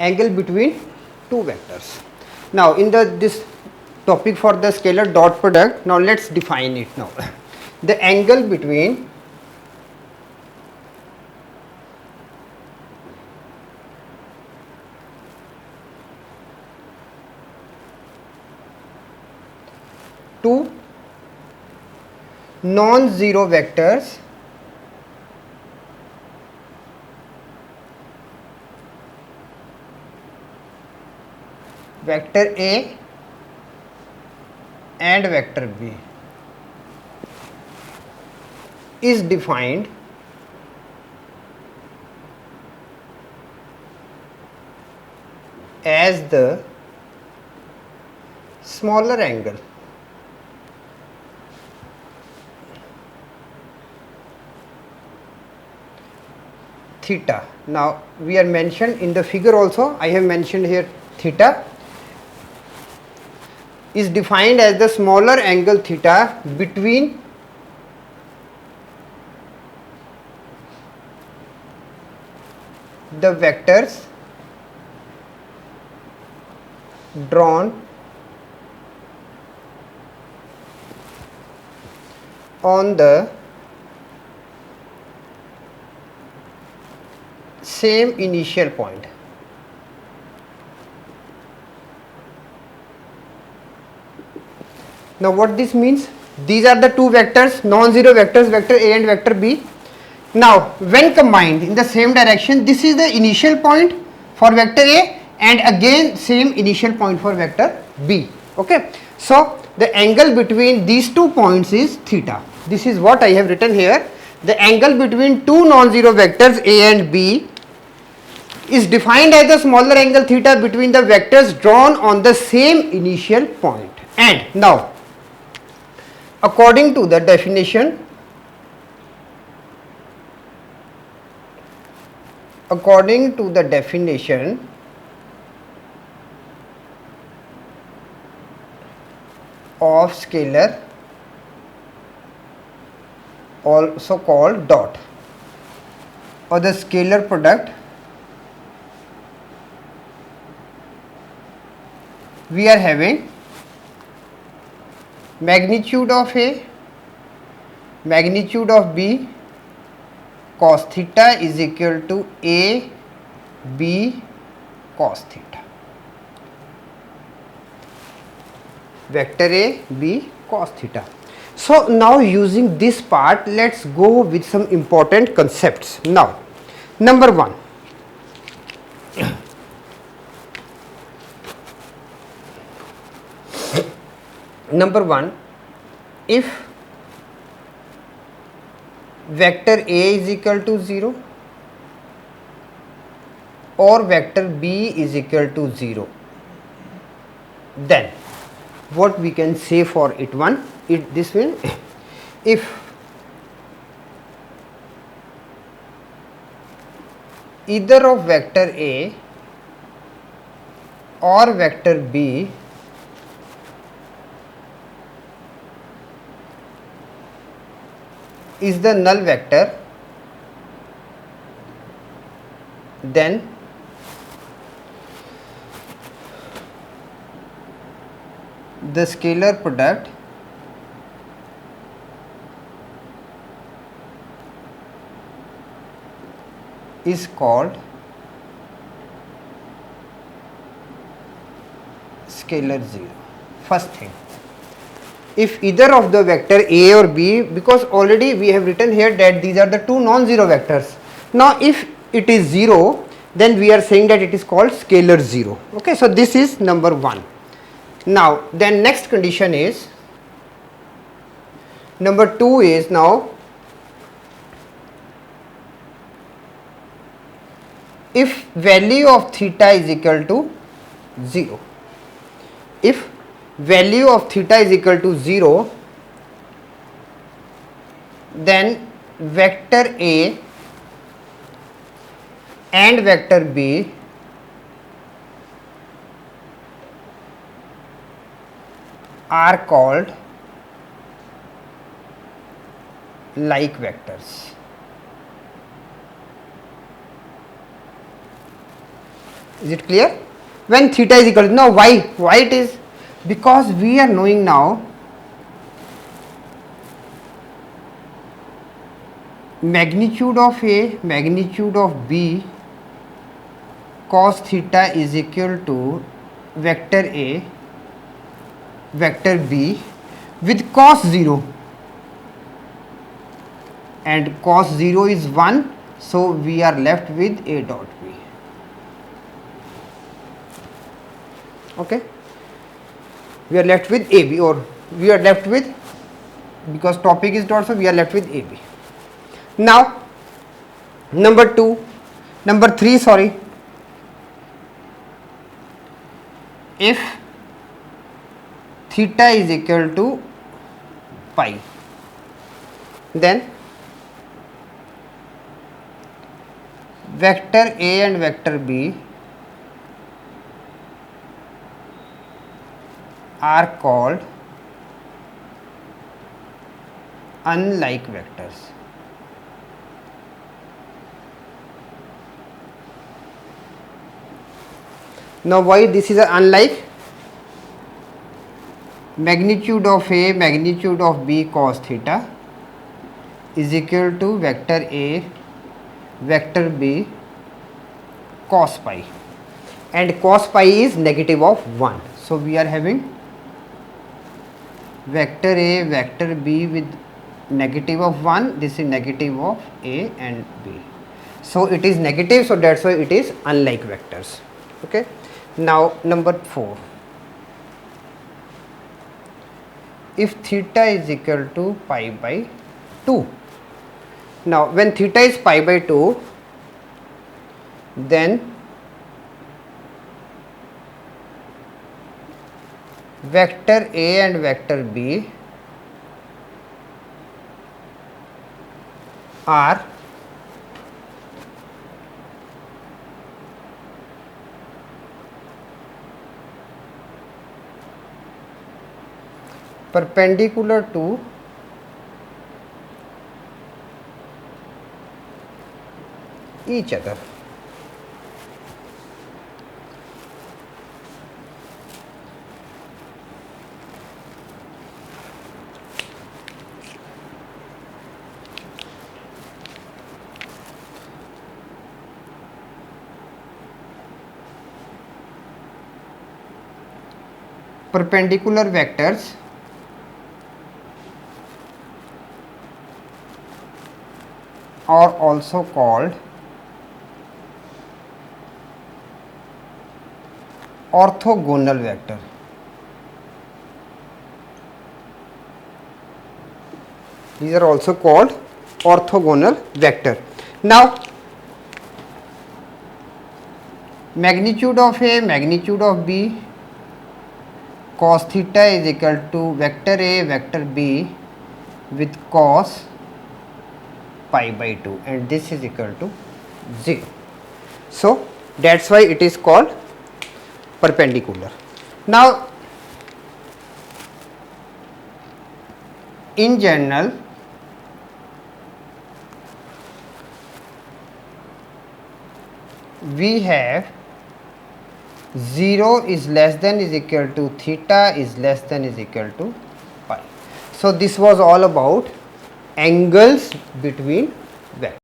angle between two vectors. Now in this topic for the scalar dot product, now let's define it now. The angle between two non-zero vectors vector A and vector B is defined as the smaller angle theta. Now we are mentioned in the figure also, I have mentioned here theta is defined as the smaller angle theta between the vectors drawn on the same initial point. Now what this means? These are the two vectors, non-zero vectors, vector A and vector B. Now when combined in the same direction, this is the initial point for vector A and again same initial point for vector B. Okay. So the angle between these 2 points is theta. This is what I have written here. The angle between two non-zero vectors A and B is defined as the smaller angle theta between the vectors drawn on the same initial point. And now according to the definition of scalar, also called dot, or the scalar product, we are having magnitude of A, magnitude of B, cos theta is equal to A B cos theta. Vector A B cos theta. So now using this part, let's go with some important concepts. Now number one, if vector A is equal to 0 or vector B is equal to 0, then what we can say for it? This will, if either of vector A or vector B is the null vector, then the scalar product is called scalar 0. First thing, if either of the vector A or B, because already we have written here that these are the two non-zero vectors. Now if it is 0, then we are saying that it is called scalar 0. Okay, so this is number 1. Now then next condition is, number 2 is, now if value of theta is equal to 0, if value of theta is equal to 0, then vector A and vector B are called like vectors. Is it clear? When theta is equal to, now why it is? Because we are knowing now magnitude of A, magnitude of B cos theta is equal to vector A, vector B with cos 0, and cos 0 is 1, so we are left with A dot B. Okay, we are left with AB, or we are left with, because topic is dot, so we are left with AB. Now number 3, sorry, if theta is equal to pi, then vector A and vector B are called unlike vectors. Now why this is a unlike? Magnitude of A, magnitude of B cos theta is equal to vector A, vector B cos pi, and cos pi is negative of 1. So we are having vector A, vector B with negative of 1, this is negative of A and B. So it is negative, so that's why it is unlike vectors. Okay. Now number 4, if theta is equal to pi by 2. Now when theta is pi by 2, then vector A and vector B are perpendicular to each other. Perpendicular vectors are also called orthogonal vector. These are also called orthogonal vector. Now magnitude of A, magnitude of B cos theta is equal to vector A, vector B with cos pi by 2, and this is equal to 0. So that's why it is called perpendicular. Now in general, we have 0 is less than is equal to theta is less than is equal to pi. So this was all about angles between vectors.